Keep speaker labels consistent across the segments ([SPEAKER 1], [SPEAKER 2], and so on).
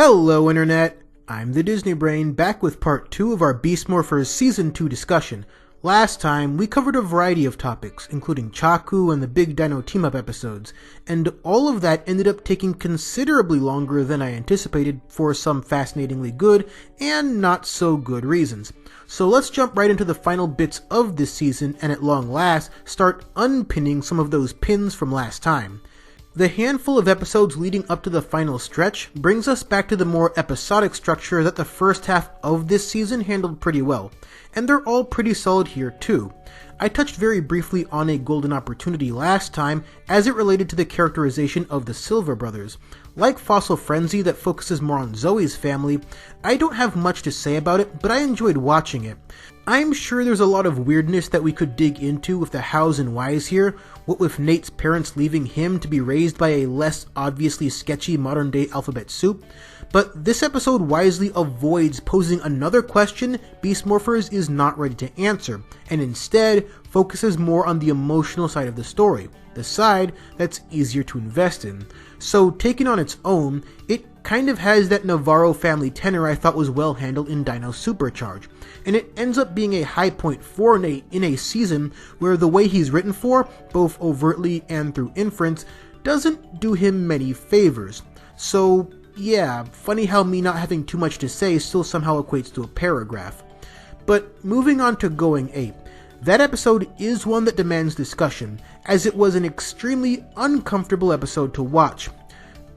[SPEAKER 1] Hello Internet, I'm the Disney Brain, back with part 2 of our Beast Morphers Season 2 discussion. Last time, we covered a variety of topics, including Chaku and the Big Dino Team-Up episodes, and all of that ended up taking considerably longer than I anticipated for some fascinatingly good and not so good reasons. So let's jump right into the final bits of this season and at long last start unpinning some of those pins from last time. The handful of episodes leading up to the final stretch brings us back to the more episodic structure that the first half of this season handled pretty well, and they're all pretty solid here too. I touched very briefly on a golden opportunity last time as it related to the characterization of the Silva brothers. Like Fossil Frenzy that focuses more on Zoe's family, I don't have much to say about it, but I enjoyed watching it. I'm sure there's a lot of weirdness that we could dig into with the hows and whys here, what with Nate's parents leaving him to be raised by a less obviously sketchy modern-day alphabet soup, but this episode wisely avoids posing another question Beast Morphers is not ready to answer, and instead focuses more on the emotional side of the story, the side that's easier to invest in. So taken on its own, it kind of has that Navarro family tenor I thought was well handled in Dino Supercharge, and it ends up being a high point for Nate in a season where the way he's written for, both overtly and through inference, doesn't do him many favors. So yeah, funny how me not having too much to say still somehow equates to a paragraph. But moving on to Going Ape, that episode is one that demands discussion, as it was an extremely uncomfortable episode to watch.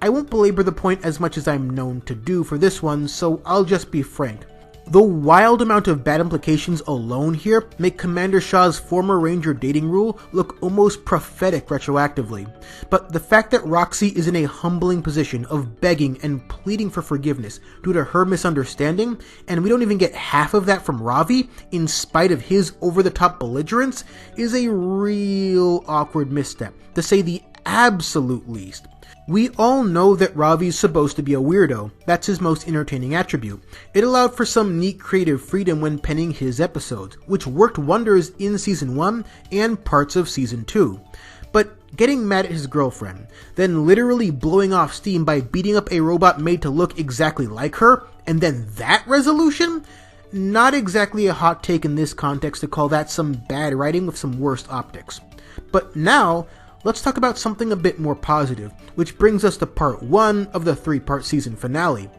[SPEAKER 1] I won't belabor the point as much as I'm known to do for this one, so I'll just be frank. The wild amount of bad implications alone here make Commander Shaw's former Ranger dating rule look almost prophetic retroactively. But the fact that Roxy is in a humbling position of begging and pleading for forgiveness due to her misunderstanding, and we don't even get half of that from Ravi, in spite of his over-the-top belligerence, is a real awkward misstep, to say the absolute least. We all know that Ravi's supposed to be a weirdo. That's his most entertaining attribute. It allowed for some neat creative freedom when penning his episodes, which worked wonders in Season 1 and parts of Season 2. But getting mad at his girlfriend, then literally blowing off steam by beating up a robot made to look exactly like her, and then that resolution? Not exactly a hot take in this context to call that some bad writing with some worst optics. But now, let's talk about something a bit more positive, which brings us to part 1 of the 3-part season finale.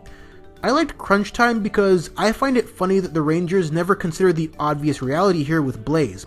[SPEAKER 1] I liked Crunch Time because I find it funny that the Rangers never consider the obvious reality here with Blaze.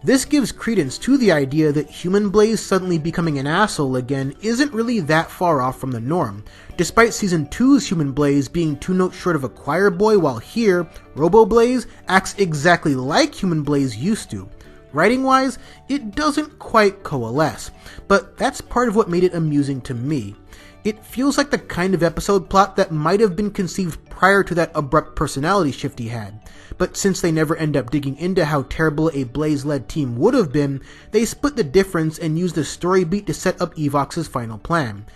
[SPEAKER 1] This gives credence to the idea that human Blaze suddenly becoming an asshole again isn't really that far off from the norm, despite Season 2's human Blaze being 2 notes short of a choir boy, while here, Robo Blaze acts exactly like human Blaze used to. Writing-wise, it doesn't quite coalesce, but that's part of what made it amusing to me. It feels like the kind of episode plot that might have been conceived prior to that abrupt personality shift he had, but since they never end up digging into how terrible a Blaze-led team would have been, they split the difference and used the story beat to set up Evox's final plan.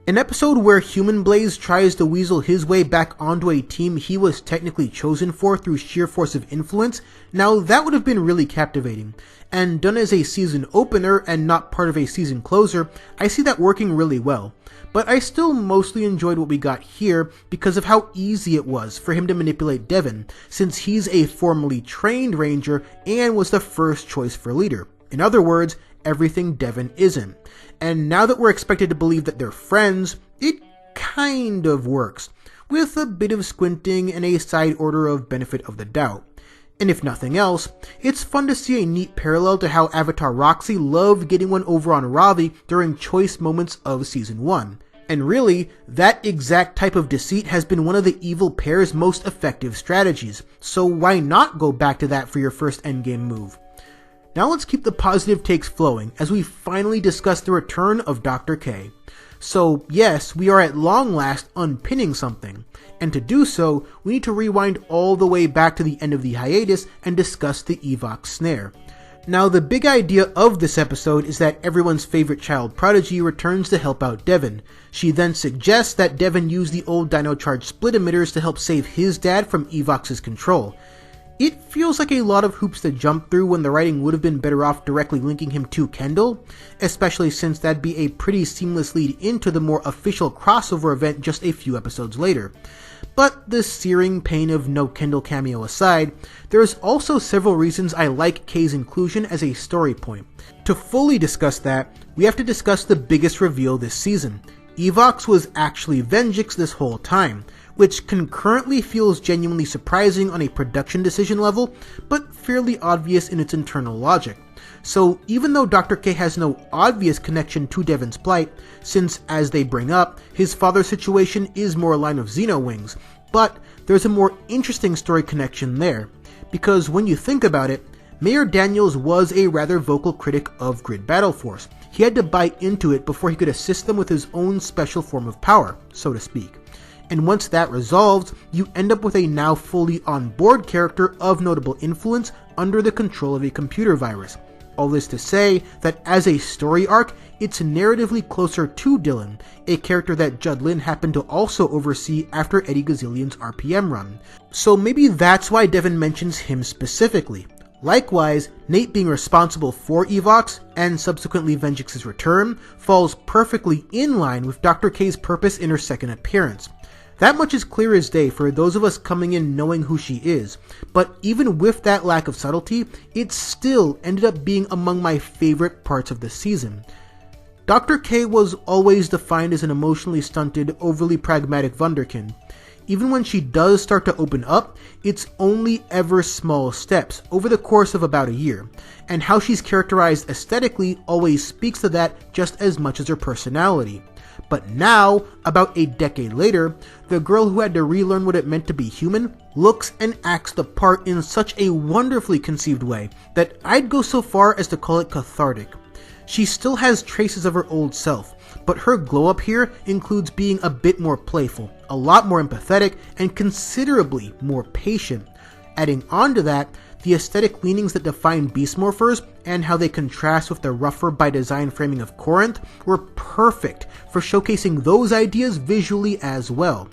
[SPEAKER 1] An episode where human Blaze tries to weasel his way back onto a team he was technically chosen for through sheer force of influence, now that would have been really captivating. And done as a season opener and not part of a season closer, I see that working really well. But I still mostly enjoyed what we got here because of how easy it was for him to manipulate Devon, since he's a formally trained Ranger and was the first choice for leader. In other words, everything Devon isn't. And now that we're expected to believe that they're friends, it kind of works, with a bit of squinting and a side order of benefit of the doubt. And if nothing else, it's fun to see a neat parallel to how Avatar Roxy loved getting one over on Ravi during choice moments of Season 1. And really, that exact type of deceit has been one of the evil pair's most effective strategies, so why not go back to that for your first endgame move? Now let's keep the positive takes flowing as we finally discuss the return of Dr. K. So yes, we are at long last unpinning something, and to do so, we need to rewind all the way back to the end of the hiatus and discuss the Evox snare. Now the big idea of this episode is that everyone's favorite child prodigy returns to help out Devon. She then suggests that Devon use the old Dino Charge split emitters to help save his dad from Evox's control. It feels like a lot of hoops to jump through when the writing would have been better off directly linking him to Kendall, especially since that'd be a pretty seamless lead into the more official crossover event just a few episodes later. But the searing pain of no Kendall cameo aside, there's also several reasons I like Kay's inclusion as a story point. To fully discuss that, we have to discuss the biggest reveal this season. Evox was actually Venjix this whole time, which concurrently feels genuinely surprising on a production decision level, but fairly obvious in its internal logic. So even though Dr. K has no obvious connection to Devon's plight, since, as they bring up, his father's situation is more a line of Xenowings, but there's a more interesting story connection there, because when you think about it, Mayor Daniels was a rather vocal critic of Grid Battle Force. He had to buy into it before he could assist them with his own special form of power, so to speak. And once that resolves, you end up with a now fully on board character of notable influence under the control of a computer virus. All this to say that as a story arc, it's narratively closer to Dylan, a character that Judd Lin happened to also oversee after Eddie Gazillion's RPM run. So maybe that's why Devon mentions him specifically. Likewise, Nate being responsible for Evox, and subsequently Venjix's return, falls perfectly in line with Dr. K's purpose in her second appearance. That much is clear as day for those of us coming in knowing who she is, but even with that lack of subtlety, it still ended up being among my favorite parts of the season. Dr. K was always defined as an emotionally stunted, overly pragmatic wunderkind. Even when she does start to open up, it's only ever small steps over the course of about a year, and how she's characterized aesthetically always speaks to that just as much as her personality. But now, about a decade later, the girl who had to relearn what it meant to be human looks and acts the part in such a wonderfully conceived way that I'd go so far as to call it cathartic. She still has traces of her old self, but her glow up here includes being a bit more playful, a lot more empathetic, and considerably more patient. Adding on to that, the aesthetic leanings that define Beast Morphers and how they contrast with the rougher by design framing of Corinth were perfect for showcasing those ideas visually as well.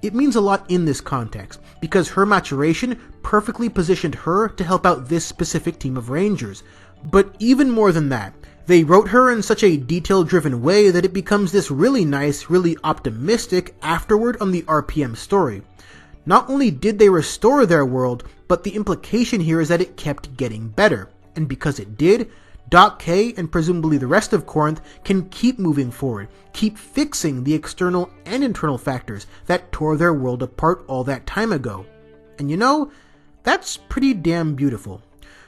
[SPEAKER 1] It means a lot in this context, because her maturation perfectly positioned her to help out this specific team of Rangers. But even more than that, they wrote her in such a detail-driven way that it becomes this really nice, really optimistic afterward on the RPM story. Not only did they restore their world, but the implication here is that it kept getting better. And because it did, Doc K and presumably the rest of Corinth can keep moving forward, keep fixing the external and internal factors that tore their world apart all that time ago. And you know, that's pretty damn beautiful.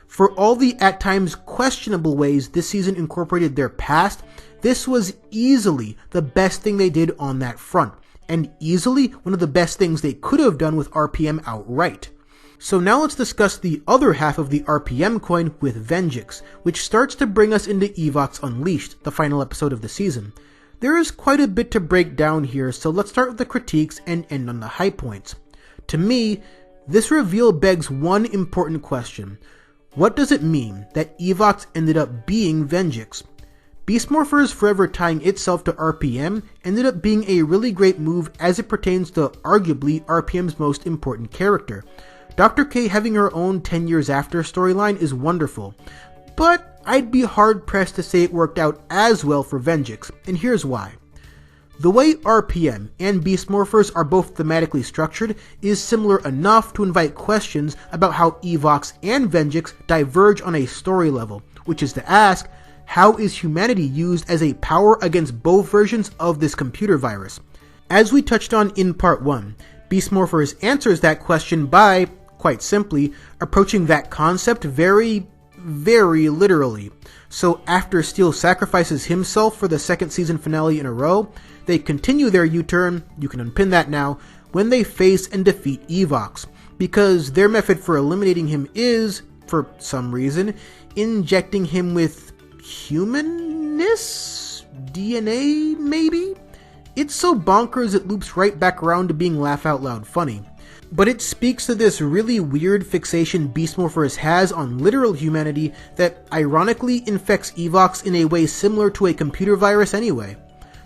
[SPEAKER 1] For all the at times questionable ways this season incorporated their past, this was easily the best thing they did on that front, and easily one of the best things they could have done with RPM outright. So now let's discuss the other half of the RPM coin with Venjix, which starts to bring us into Evox Unleashed, the final episode of the season. There is quite a bit to break down here, so let's start with the critiques and end on the high points. To me, this reveal begs one important question. What does it mean that Evox ended up being Venjix? Beast Morphers forever tying itself to RPM ended up being a really great move as it pertains to arguably RPM's most important character. Dr. K having her own 10 years after storyline is wonderful, but I'd be hard pressed to say it worked out as well for Venjix, and here's why. The way RPM and Beast Morphers are both thematically structured is similar enough to invite questions about how Evox and Venjix diverge on a story level, which is to ask, how is humanity used as a power against both versions of this computer virus? As we touched on in part 1, Beast Morphers answers that question by, quite simply, approaching that concept very literally. So after Steel sacrifices himself for the second season finale in a row, they continue their U-turn, you can unpin that now, when they face and defeat Evox, because their method for eliminating him is, for some reason, injecting him with humanness? DNA, maybe? It's so bonkers it loops right back around to being laugh out loud funny. But it speaks to this really weird fixation Beast Morphers has on literal humanity that ironically infects Evox in a way similar to a computer virus anyway.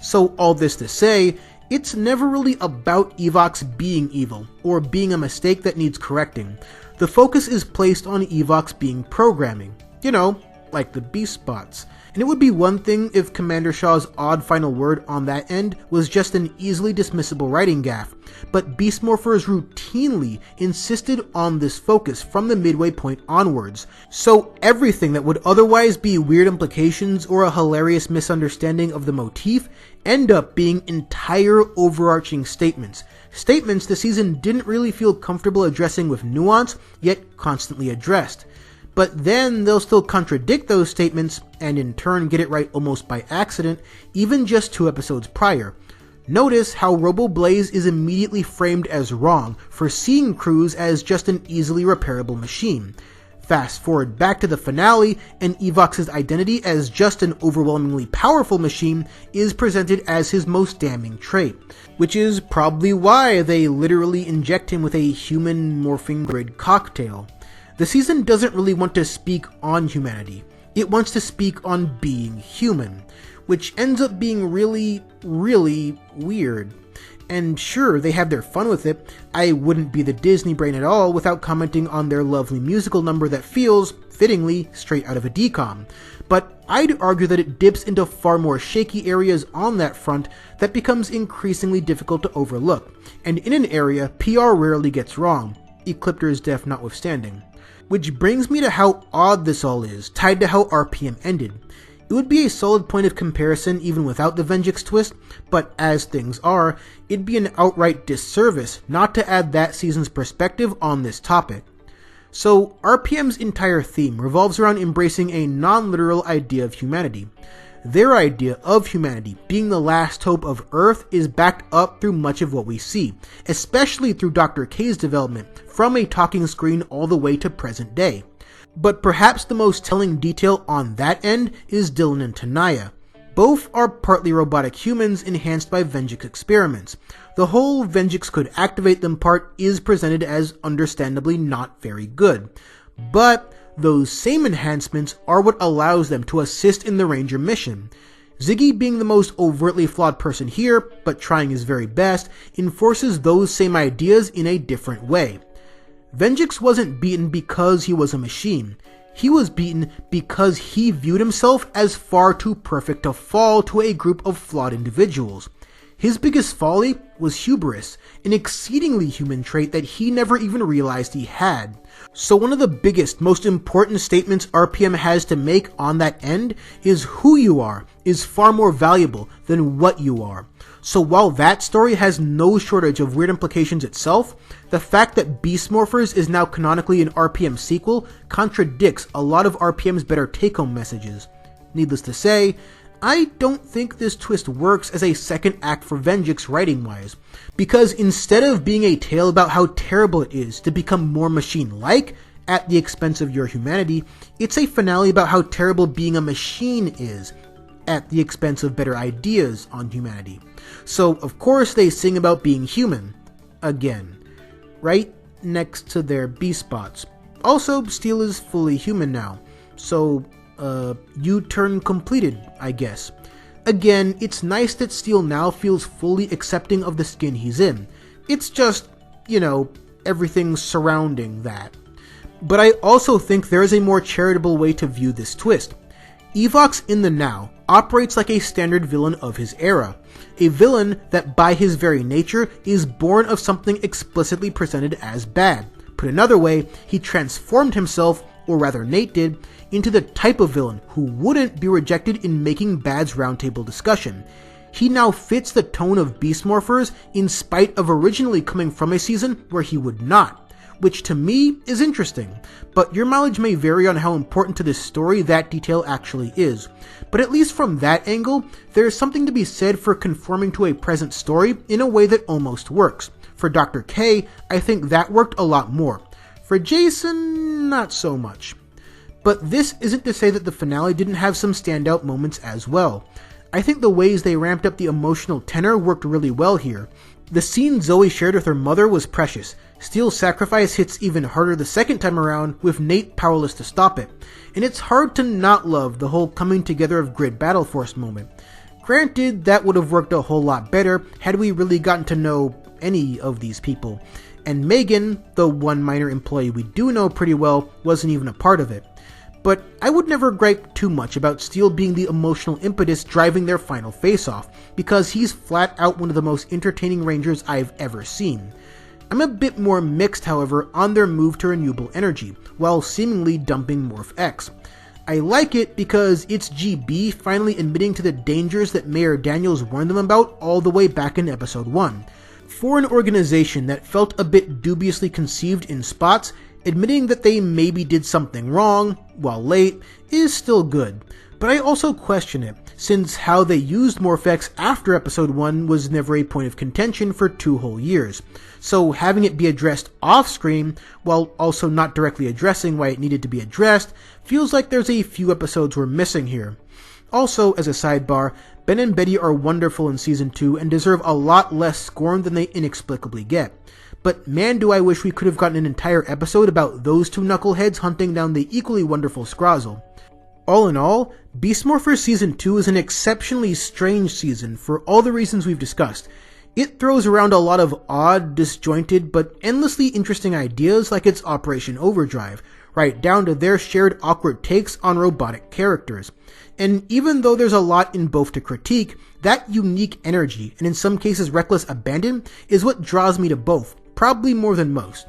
[SPEAKER 1] So all this to say, it's never really about Evox being evil, or being a mistake that needs correcting. The the focus is placed on Evox being programming. You know, like the Beast bots. And it would be one thing if Commander Shaw's odd final word on that end was just an easily dismissible writing gaffe, but Beast Morphers routinely insisted on this focus from the midway point onwards, so everything that would otherwise be weird implications or a hilarious misunderstanding of the motif end up being entire overarching statements. Statements the season didn't really feel comfortable addressing with nuance, yet constantly addressed. But then they'll still contradict those statements, and in turn get it right almost by accident, even just 2 episodes prior. Notice how Robo Blaze is immediately framed as wrong for seeing Cruz as just an easily repairable machine. Fast forward back to the finale, and Evox's identity as just an overwhelmingly powerful machine is presented as his most damning trait, which is probably why they literally inject him with a human morphing grid cocktail. The season doesn't really want to speak on humanity. It wants to speak on being human, which ends up being really, really weird. And sure, they have their fun with it. I wouldn't be the Disney brain at all without commenting on their lovely musical number that feels, fittingly, straight out of a DCOM. But I'd argue that it dips into far more shaky areas on that front that becomes increasingly difficult to overlook, and in an area PR rarely gets wrong, Ecliptor's death notwithstanding. Which brings me to how odd this all is, tied to how RPM ended. It would be a solid point of comparison even without the Venjix twist, but as things are, it'd be an outright disservice not to add that season's perspective on this topic. So, RPM's entire theme revolves around embracing a non-literal idea of humanity. Their idea of humanity being the last hope of Earth is backed up through much of what we see, especially through Dr. K's development, from a talking screen all the way to present day. But perhaps the most telling detail on that end is Dylan and Tanaya. Both are partly robotic humans enhanced by Venjix experiments. The whole Venjix could activate them part is presented as understandably not very good. But those same enhancements are what allows them to assist in the Ranger mission. Ziggy, being the most overtly flawed person here, but trying his very best, enforces those same ideas in a different way. Venjix wasn't beaten because he was a machine. He was beaten because he viewed himself as far too perfect to fall to a group of flawed individuals. His biggest folly was hubris, an exceedingly human trait that he never even realized he had. So one of the biggest, most important statements RPM has to make on that end is who you are is far more valuable than what you are. So while that story has no shortage of weird implications itself, the fact that Beast Morphers is now canonically an RPM sequel contradicts a lot of RPM's better take-home messages. Needless to say, I don't think this twist works as a second act for Venjix writing-wise, because instead of being a tale about how terrible it is to become more machine-like at the expense of your humanity, it's a finale about how terrible being a machine is at the expense of better ideas on humanity. So, of course, they sing about being human. Again. Right next to their beast bots. Also, Steel is fully human now. So, U-turn completed, I guess. Again, it's nice that Steel now feels fully accepting of the skin he's in. It's just, everything surrounding that. But I also think there is a more charitable way to view this twist. Evox in the now operates like a standard villain of his era. A villain that by his very nature is born of something explicitly presented as bad. Put another way, he transformed himself, or rather Nate did, into the type of villain who wouldn't be rejected in Making Bad's roundtable discussion. He now fits the tone of Beast Morphers in spite of originally coming from a season where he would not, which to me is interesting, but your mileage may vary on how important to this story that detail actually is. But at least from that angle, there is something to be said for conforming to a present story in a way that almost works. For Dr. K, I think that worked a lot more. For Jason, not so much. But this isn't to say that the finale didn't have some standout moments as well. I think the ways they ramped up the emotional tenor worked really well here. The scene Zoe shared with her mother was precious. Steel's sacrifice hits even harder the second time around, with Nate powerless to stop it. And it's hard to not love the whole coming together of Grid Battle Force moment. Granted, that would have worked a whole lot better had we really gotten to know any of these people. and Megan, the one minor employee we do know pretty well, wasn't even a part of it. But I would never gripe too much about Steel being the emotional impetus driving their final face-off, because he's flat out one of the most entertaining Rangers I've ever seen. I'm a bit more mixed, however, on their move to renewable energy, while seemingly dumping Morph X. I like it because it's GB finally admitting to the dangers that Mayor Daniels warned them about all the way back in episode 1. For an organization that felt a bit dubiously conceived in spots, admitting that they maybe did something wrong, while late, is still good. But I also question it, since how they used Morphex after episode 1 was never a point of contention for 2 whole years. So having it be addressed off-screen, while also not directly addressing why it needed to be addressed, feels like there's a few episodes we're missing here. Also, as a sidebar, Ben and Betty are wonderful in Season 2 and deserve a lot less scorn than they inexplicably get. But man, do I wish we could have gotten an entire episode about those two knuckleheads hunting down the equally wonderful Scrozzle. All in all, Beast Morphers Season 2 is an exceptionally strange season for all the reasons we've discussed. It throws around a lot of odd, disjointed, but endlessly interesting ideas like its Operation Overdrive, right down to their shared awkward takes on robotic characters. And even though there's a lot in both to critique, that unique energy, and in some cases reckless abandon, is what draws me to both, probably more than most.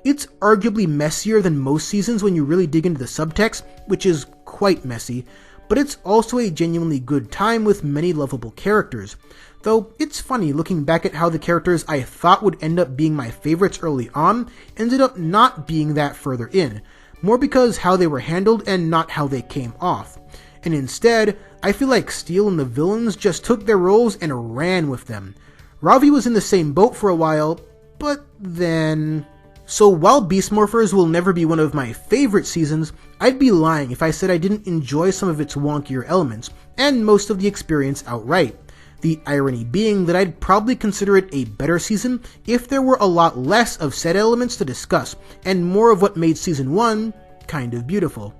[SPEAKER 1] It's arguably messier than most seasons when you really dig into the subtext, which is quite messy, but it's also a genuinely good time with many lovable characters. Though it's funny looking back at how the characters I thought would end up being my favorites early on ended up not being that further in, more because how they were handled and not how they came off. And instead, I feel like Steel and the villains just took their roles and ran with them. Ravi was in the same boat for a while, but then... So while Beast Morphers will never be one of my favorite seasons, I'd be lying if I said I didn't enjoy some of its wonkier elements, and most of the experience outright. The irony being that I'd probably consider it a better season if there were a lot less of said elements to discuss, and more of what made Season 1 kind of beautiful.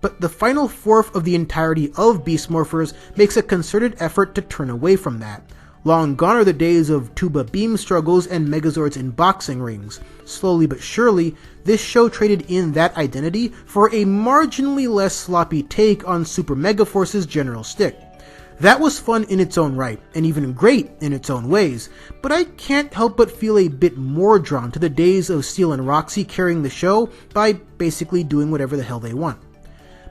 [SPEAKER 1] But the final fourth of the entirety of Beast Morphers makes a concerted effort to turn away from that. Long gone are the days of tuba beam struggles and Megazords in boxing rings. Slowly but surely, this show traded in that identity for a marginally less sloppy take on Super Megaforce's general shtick. That was fun in its own right, and even great in its own ways, but I can't help but feel a bit more drawn to the days of Steel and Roxy carrying the show by basically doing whatever the hell they want.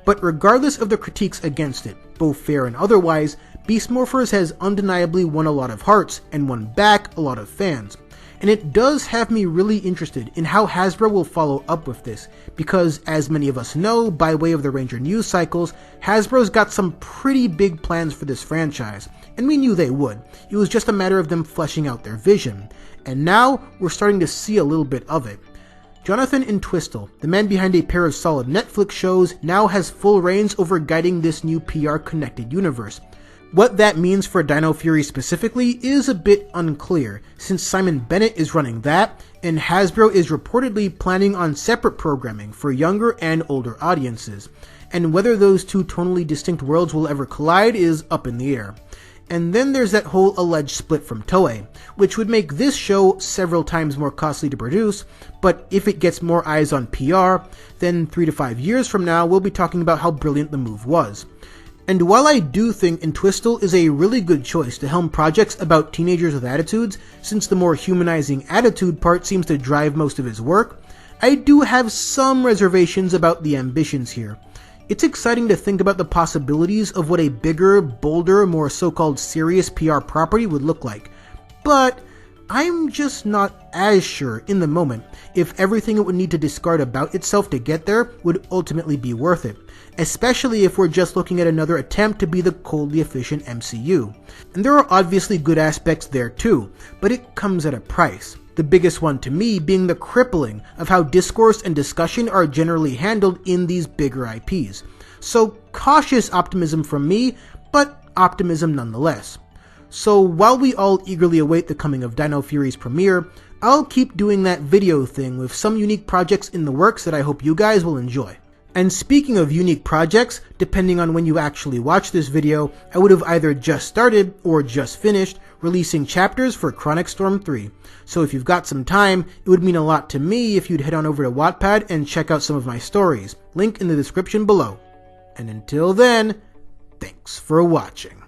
[SPEAKER 1] But regardless of the critiques against it, both fair and otherwise, Beast Morphers has undeniably won a lot of hearts and won back a lot of fans. And it does have me really interested in how Hasbro will follow up with this, because as many of us know by way of the Ranger news cycles, Hasbro's got some pretty big plans for this franchise, and we knew they would. It was just a matter of them fleshing out their vision. And now we're starting to see a little bit of it. Jonathan Entwistle, the man behind a pair of solid Netflix shows, now has full reins over guiding this new PR-connected universe. What that means for Dino Fury specifically is a bit unclear, since Simon Bennett is running that, and Hasbro is reportedly planning on separate programming for younger and older audiences, and whether those two tonally distinct worlds will ever collide is up in the air. And then there's that whole alleged split from Toei, which would make this show several times more costly to produce, but if it gets more eyes on PR, then 3 to 5 years from now we'll be talking about how brilliant the move was. And while I do think Entwistle is a really good choice to helm projects about teenagers with attitudes, since the more humanizing attitude part seems to drive most of his work, I do have some reservations about the ambitions here. It's exciting to think about the possibilities of what a bigger, bolder, more so-called serious PR property would look like, but I'm just not as sure in the moment if everything it would need to discard about itself to get there would ultimately be worth it, especially if we're just looking at another attempt to be the coldly efficient MCU. And there are obviously good aspects there too, but it comes at a price. The biggest one to me being the crippling of how discourse and discussion are generally handled in these bigger IPs. So cautious optimism from me, but optimism nonetheless. So while we all eagerly await the coming of Dino Fury's premiere, I'll keep doing that video thing with some unique projects in the works that I hope you guys will enjoy. And speaking of unique projects, depending on when you actually watch this video, I would have either just started or just finished releasing chapters for Chronic Storm 3. So if you've got some time, it would mean a lot to me if you'd head on over to Wattpad and check out some of my stories. Link in the description below. And until then, thanks for watching.